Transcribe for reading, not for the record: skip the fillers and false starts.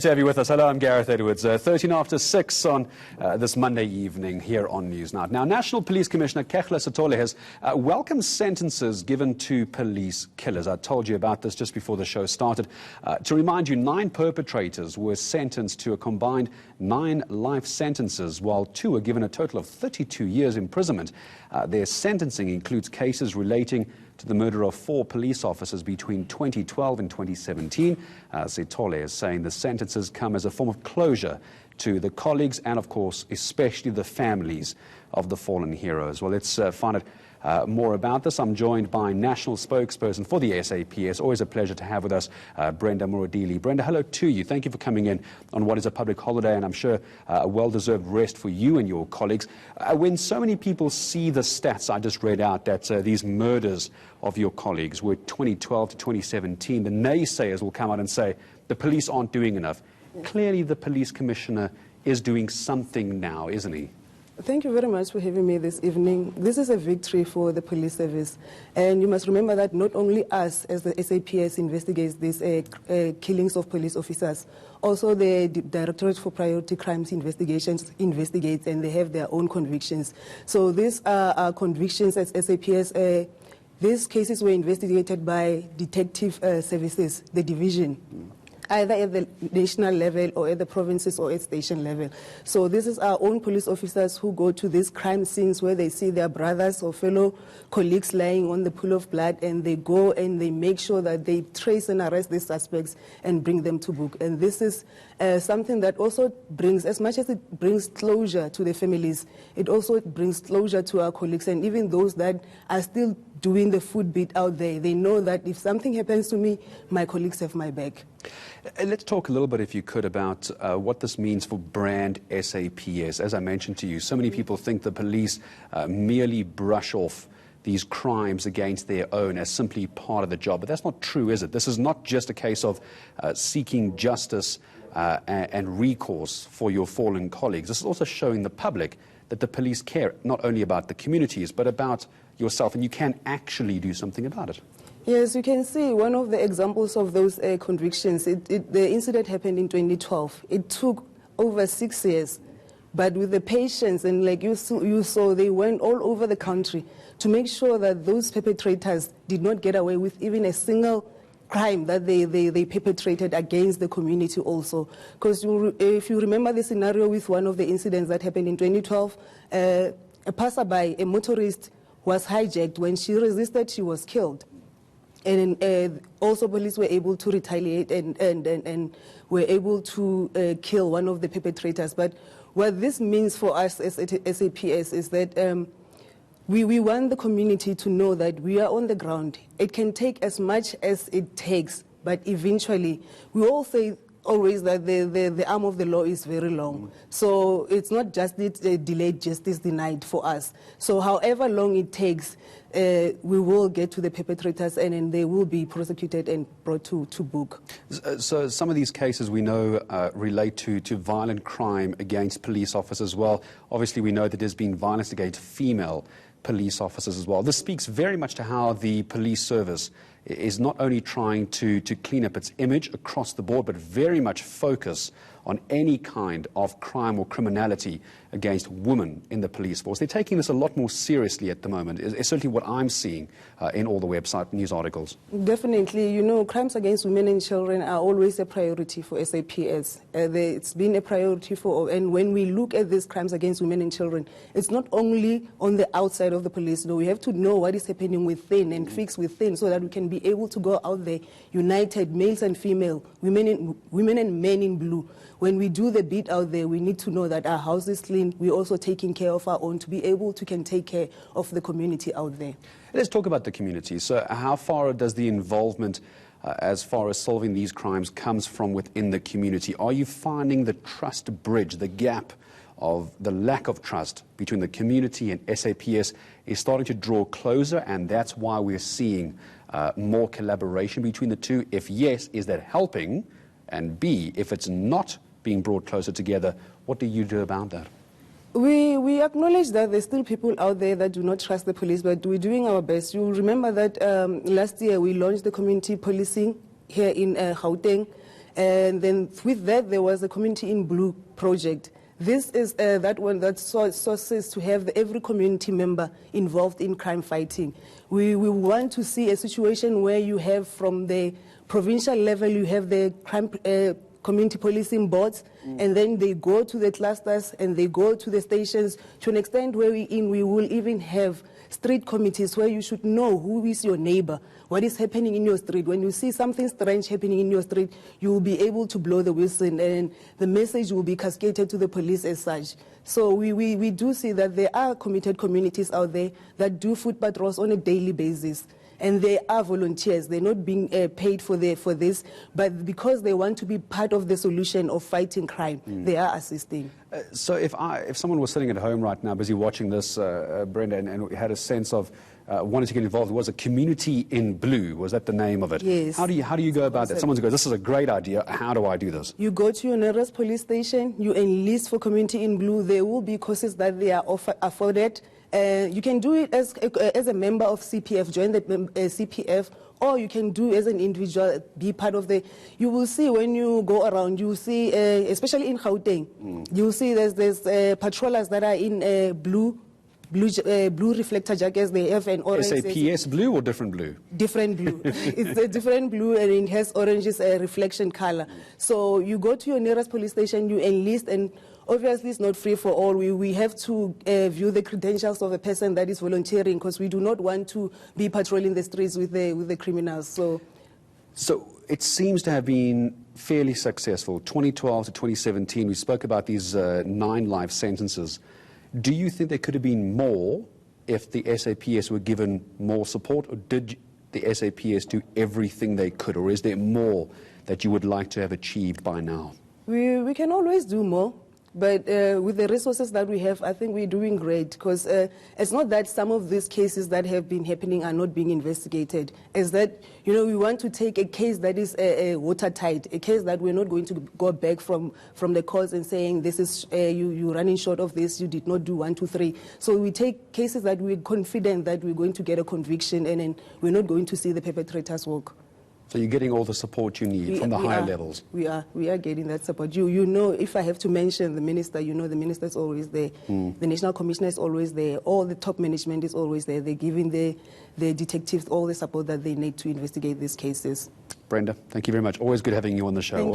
To have you with us. Hello, I'm Gareth Edwards. 13 after 6 on this Monday evening here on News Now. Now, National Police Commissioner Khehla Sitole has welcomed sentences given to police killers. I told you about this just before the show started. To remind you, 9 perpetrators were sentenced to a combined 9 life sentences, while 2 were given a total of 32 years imprisonment. Their sentencing includes cases relating to the murder of 4 police officers between 2012 and 2017. Sitole is saying the sentences come as a form of closure to the colleagues and, of course, especially the families of the fallen heroes. Well, let's find out more about this. I'm joined by national spokesperson for the SAPS. Always a pleasure to have with us, Brenda Muradili. Brenda, hello to you. Thank you for coming in on what is a public holiday, and I'm sure a well-deserved rest for you and your colleagues. When so many people see the stats I just read out, that these murders of your colleagues were 2012 to 2017, the naysayers will come out and say the police aren't doing enough. Clearly, the police commissioner is doing something now, isn't he? Thank you very much for having me this evening. This is a victory for the police service. And you must remember that not only us as the SAPS investigates these killings of police officers, also the Directorate for Priority Crimes Investigations investigates, and they have their own convictions. So these are convictions as SAPS. These cases were investigated by detective services, the division, either at the national level or at the provinces or at station level. So this is our own police officers who go to these crime scenes where they see their brothers or fellow colleagues lying on the pool of blood, and they go and they make sure that they trace and arrest these suspects and bring them to book. And this is something that also brings, as much as it brings closure to the families, it also brings closure to our colleagues, and even those that are still doing the foot beat out there. They know that if something happens to me, my colleagues have my back. Let's talk a little bit, if you could, about what this means for brand SAPS. As I mentioned to you, so many people think the police merely brush off these crimes against their own as simply part of the job. But that's not true, is it? This is not just a case of seeking justice and recourse for your fallen colleagues. This is also showing the public that the police care not only about the communities, but about yourself, and you can actually do something about it. Yes, you can see one of the examples of those convictions. The incident happened in 2012. It took over 6 years, but with the patience, and like you saw, they went all over the country to make sure that those perpetrators did not get away with even a single crime that they perpetrated against the community also. Because if you remember the scenario with one of the incidents that happened in 2012, a passerby, a motorist, was hijacked. When she resisted, she was killed. And also police were able to retaliate and were able to kill one of the perpetrators. But what this means for us as SAPS is that we want the community to know that we are on the ground. It can take as much as it takes, but eventually, we all say always that the arm of the law is very long. So it's not just delayed justice denied for us. So however long it takes, we will get to the perpetrators, and they will be prosecuted and brought to book. So some of these cases we know relate to violent crime against police officers as well. Obviously we know that there's been violence against female police officers as well. This speaks very much to how the police service is not only trying to clean up its image across the board, but very much focus on any kind of crime or criminality against women in the police force. They're taking this a lot more seriously at the moment. It's certainly what I'm seeing in all the website news articles. Definitely. You know, crimes against women and children are always a priority for SAPS. It's been a priority and when we look at these crimes against women and children, it's not only on the outside of the police. No, we have to know what is happening within and fix within, so that we can be able to go out there united, males and female, women and men in blue. When we do the beat out there, we need to know that our house is clean. We're also taking care of our own to be able to take care of the community out there. Let's talk about the community. So how far does the involvement as far as solving these crimes comes from within the community? Are you finding the trust bridge, the gap of the lack of trust between the community and SAPS is starting to draw closer, and that's why we're seeing more collaboration between the two? If yes, is that helping? And B, if it's not being brought closer together, what do you do about that? We acknowledge that there's still people out there that do not trust the police, but we're doing our best. You remember that last year we launched the community policing here in Gauteng, And then with that, there was a Community in Blue project. This is that one that sources to have every community member involved in crime fighting. We want to see a situation where you have from the provincial level, you have the crime community policing boards, and then they go to the clusters and they go to the stations to an extent where we will even have street committees where you should know who is your neighbor, what is happening in your street. When you see something strange happening in your street, you will be able to blow the whistle and the message will be cascaded to the police as such. So we do see that there are committed communities out there that do foot patrols on a daily basis. And they are volunteers. They're not being paid for this, but because they want to be part of the solution of fighting crime, they are assisting. So if someone was sitting at home right now, busy watching this, Brenda, and had a sense of wanting to get involved, was a Community in Blue, was that the name of it? Yes. How do you go about that? Someone goes, this is a great idea, how do I do this? You go to your nearest police station, you enlist for Community in Blue. There will be courses that they are afforded. You can do it as a member of CPF, join the CPF, or you can do as an individual, be part of the. You will see when you go around, you will see, especially in Gauteng, you will see there's patrollers that are in blue reflector jackets. They have an orange. SAPS blue or different blue? Different blue. It's a different blue and it has orange's reflection color. So you go to your nearest police station, you enlist, and obviously it's not free for all. We have to view the credentials of a person that is volunteering, because we do not want to be patrolling the streets with the criminals. So it seems to have been fairly successful. 2012 to 2017, we spoke about these 9 life sentences. Do you think there could have been more if the SAPS were given more support, or did the SAPS do everything they could, or is there more that you would like to have achieved by now? We can always do more. But with the resources that we have, I think we're doing great, because it's not that some of these cases that have been happening are not being investigated. It's that, we want to take a case that is watertight, a case that we're not going to go back from the courts and saying, this is, you're running short of this, you did not do 1, 2, 3. So we take cases that we're confident that we're going to get a conviction, and then we're not going to see the perpetrators walk. So you're getting all the support you need from the higher levels? We are getting that support. You know, if I have to mention the minister, the minister is always there. The national commissioner is always there. All the top management is always there. They're giving the detectives all the support that they need to investigate these cases. Brenda, thank you very much. Always good having you on the show.